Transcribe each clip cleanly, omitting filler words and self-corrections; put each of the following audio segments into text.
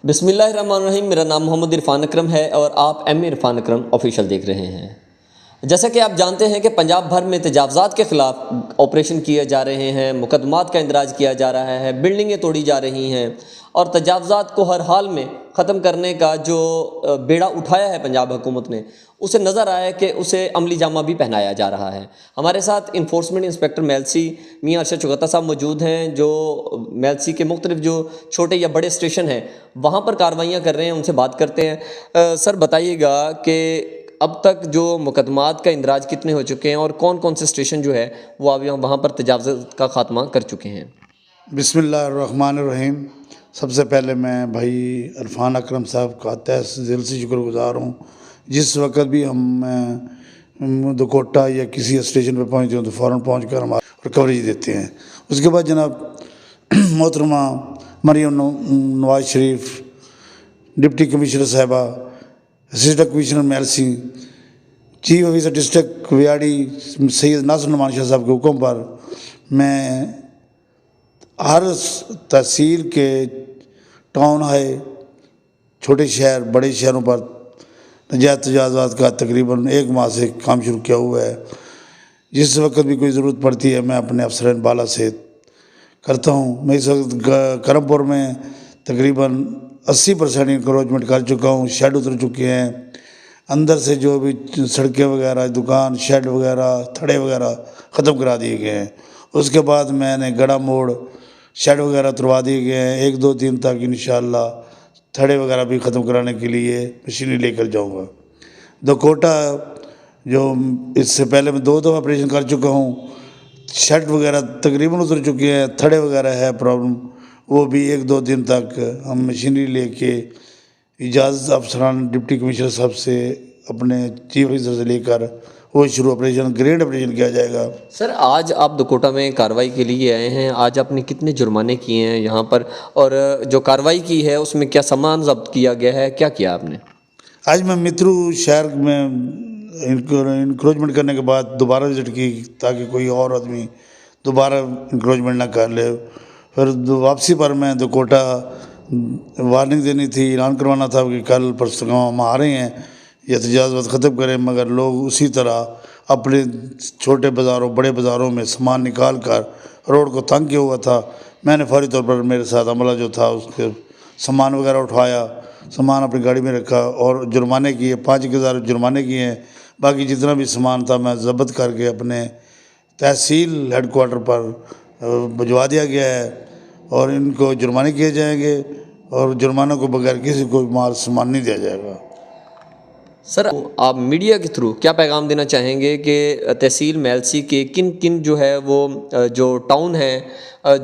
بسم اللہ الرحمن الرحیم۔ میرا نام محمد عرفان اکرم ہے اور آپ ایم اے عرفان اکرم آفیشیل دیکھ رہے ہیں۔ جیسا کہ آپ جانتے ہیں کہ پنجاب بھر میں تجاوزات کے خلاف آپریشن کیے جا رہے ہیں، مقدمات کا اندراج کیا جا رہا ہے، بلڈنگیں توڑی جا رہی ہیں اور تجاوزات کو ہر حال میں ختم کرنے کا جو بیڑا اٹھایا ہے پنجاب حکومت نے، اسے نظر آیا کہ اسے عملی جامہ بھی پہنایا جا رہا ہے۔ ہمارے ساتھ انفورسمنٹ انسپیکٹر میلسی میاں ارشد چغتا صاحب موجود ہیں، جو میلسی کے مختلف جو چھوٹے یا بڑے اسٹیشن ہیں وہاں پر کارروائیاں کر رہے ہیں، ان سے بات کرتے ہیں۔ سر بتائیے گا کہ اب تک جو مقدمات کا اندراج کتنے ہو چکے ہیں اور کون کون سے اسٹیشن جو ہے وہ اب وہاں پر تجاوزات کا خاتمہ کر چکے ہیں؟ بسم اللہ الرحمن الرحیم۔ سب سے پہلے میں بھائی عرفان اکرم صاحب کا تہ دل سے شکر گزار ہوں۔ جس وقت بھی ہم دکوٹا یا کسی اسٹیشن پہ پہنچتے ہیں تو فوراً پہنچ کر ہمارا کوریج دیتے ہیں۔ اس کے بعد جناب محترمہ مریم نواز شریف، ڈپٹی کمشنر صاحبہ، assistant commissioner Mailsi, chief officer district Vehari Syed Nasir Noman Shah صاحب کے حکم پر میں ہر تحصیل کے ٹاؤن ہائی، چھوٹے شہر، بڑے شہروں پر نجائز تجاوزات کا تقریباً 1 ماہ سے کام شروع کیا ہوا ہے۔ جس وقت بھی کوئی ضرورت پڑتی ہے میں اپنے افسران بالا سے کرتا ہوں۔ میں اس وقت کرم پور میں تقریباً 80% انکروچمنٹ کر چکا ہوں، شیڈ اتر چکے ہیں، اندر سے جو بھی سڑکیں وغیرہ، دکان، شیڈ وغیرہ، تھڑے وغیرہ ختم کرا دیے گئے ہیں۔ اس کے بعد میں نے گڑا موڑ شیڈ وغیرہ اتروا دیے گئے ہیں۔ 1-2 دن تک انشاءاللہ تھڑے وغیرہ بھی ختم کرانے کے لیے مشینری لے کر جاؤں گا۔ دکوٹا جو اس سے پہلے میں 2 دفعہ آپریشن کر چکا ہوں، شیڈ وغیرہ تقریباً اتر چکے ہیں، تھڑے وغیرہ ہے پرابلم، وہ بھی 1-2 دن تک ہم مشینری لے کے اجازت افسران ڈپٹی کمشنر صاحب سے اپنے چیف آفیسر سے لے کر وہ شروع آپریشن گریڈ آپریشن کیا جائے گا۔ سر آج آپ دکوٹا میں کارروائی کے لیے آئے ہیں، آج آپ نے کتنے جرمانے کیے ہیں یہاں پر، اور جو کارروائی کی ہے اس میں کیا سامان ضبط کیا گیا ہے، کیا کیا آپ نے؟ آج میں مترو شہر میں انکروچمنٹ کرنے کے بعد دوبارہ وزٹ کی تاکہ کوئی اور آدمی دوبارہ انکروچمنٹ نہ کر لے۔ پھر واپسی پر میں دکوٹا وارننگ دینی تھی، اعلان کروانا تھا کہ کل پرسوں ہم آ رہے ہیں، یہ تجاوزات ختم کریں، مگر لوگ اسی طرح اپنے چھوٹے بازاروں، بڑے بازاروں میں سامان نکال کر روڈ کو تنگ کیا ہوا تھا۔ میں نے فوری طور پر میرے ساتھ عملہ جو تھا اس کے سامان وغیرہ اٹھوایا، سامان اپنی گاڑی میں رکھا اور جرمانے کیے، 5,000 جرمانے کیے ہیں۔ باقی جتنا بھی سامان تھا میں ضبط کر کے اپنے تحصیل ہیڈ کوارٹر پر بھجوا دیا گیا ہے اور ان کو جرمانے کیے جائیں گے اور جرمانوں کو بغیر کسی کو مال سامان نہیں دیا جائے گا۔ سر آپ میڈیا کے تھرو کیا پیغام دینا چاہیں گے کہ تحصیل میلسی کے کن کن جو ہے وہ جو ٹاؤن ہیں،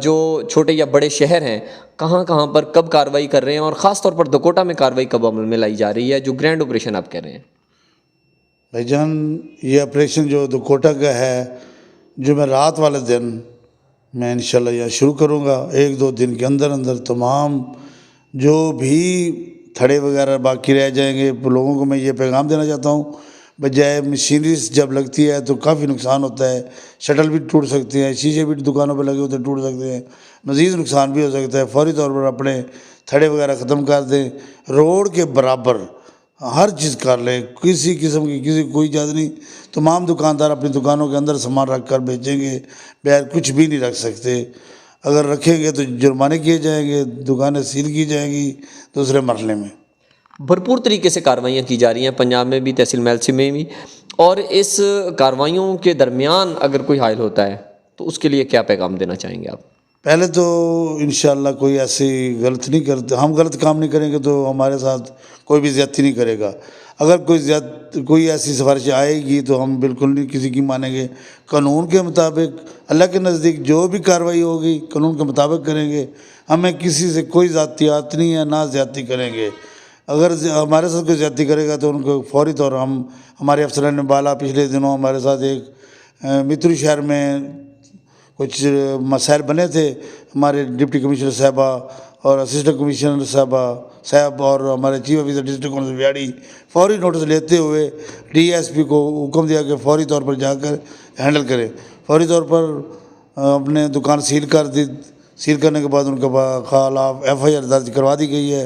جو چھوٹے یا بڑے شہر ہیں، کہاں کہاں پر کب کارروائی کر رہے ہیں، اور خاص طور پر دکوٹا میں کارروائی کب عمل میں لائی جا رہی ہے جو گرینڈ آپریشن آپ کہہ رہے ہیں؟ بھائی جان یہ آپریشن جو دکوٹا کا ہے، جو میں رات والے دن میں انشاءاللہ یہ شروع کروں گا، 1-2 دن کے اندر اندر تمام جو بھی تھڑے وغیرہ باقی رہ جائیں گے، لوگوں کو میں یہ پیغام دینا چاہتا ہوں، بجائے مشینری جب لگتی ہے تو کافی نقصان ہوتا ہے، شٹل بھی ٹوٹ سکتے ہیں، شیشے بھی دکانوں پہ لگے ہوتے ہیں ٹوٹ سکتے ہیں، مزید نقصان بھی ہو سکتا ہے۔ فوری طور پر اپنے تھڑے وغیرہ ختم کر دیں، روڈ کے برابر ہر چیز کر لیں، کسی قسم کی کسی کوئی اجازت نہیں۔ تمام دکاندار اپنی دکانوں کے اندر سامان رکھ کر بیچیں گے، بغیر کچھ بھی نہیں رکھ سکتے، اگر رکھیں گے تو جرمانے کیے جائیں گے، دکانیں سیل کی جائیں گی دوسرے مرحلے میں۔ بھرپور طریقے سے کارروائیاں کی جا رہی ہیں پنجاب میں بھی، تحصیل میلسی میں بھی، اور اس کارروائیوں کے درمیان اگر کوئی حائل ہوتا ہے تو اس کے لیے کیا پیغام دینا چاہیں گے آپ؟ پہلے تو انشاءاللہ کوئی ایسی غلط نہیں کرتے، ہم غلط کام نہیں کریں گے تو ہمارے ساتھ کوئی بھی زیادتی نہیں کرے گا۔ اگر کوئی ایسی سفارش آئے گی تو ہم بالکل نہیں کسی کی مانیں گے۔ قانون کے مطابق اللہ کے نزدیک جو بھی کارروائی ہوگی قانون کے مطابق کریں گے، ہمیں کسی سے کوئی ذاتیات نہیں ہے، نہ زیادتی کریں گے۔ اگر ہمارے ساتھ کوئی زیادتی کرے گا تو ان کو فوری طور ہمارے افسران بالا پچھلے دنوں ہمارے ساتھ ایک مترو شہر میں کچھ مسائل بنے تھے، ہمارے ڈپٹی کمشنر صاحبہ اور اسسٹنٹ کمشنر صاحب اور ہمارے چیف آفیسر ڈسٹرکٹ کونسل ویاڑی فوری نوٹس لیتے ہوئے ڈی ایس پی کو حکم دیا کہ فوری طور پر جا کر ہینڈل کریں۔ فوری طور پر اپنے دکان سیل کر دی، سیل کرنے کے بعد ان کے خلاف FIR درج کروا دی گئی ہے۔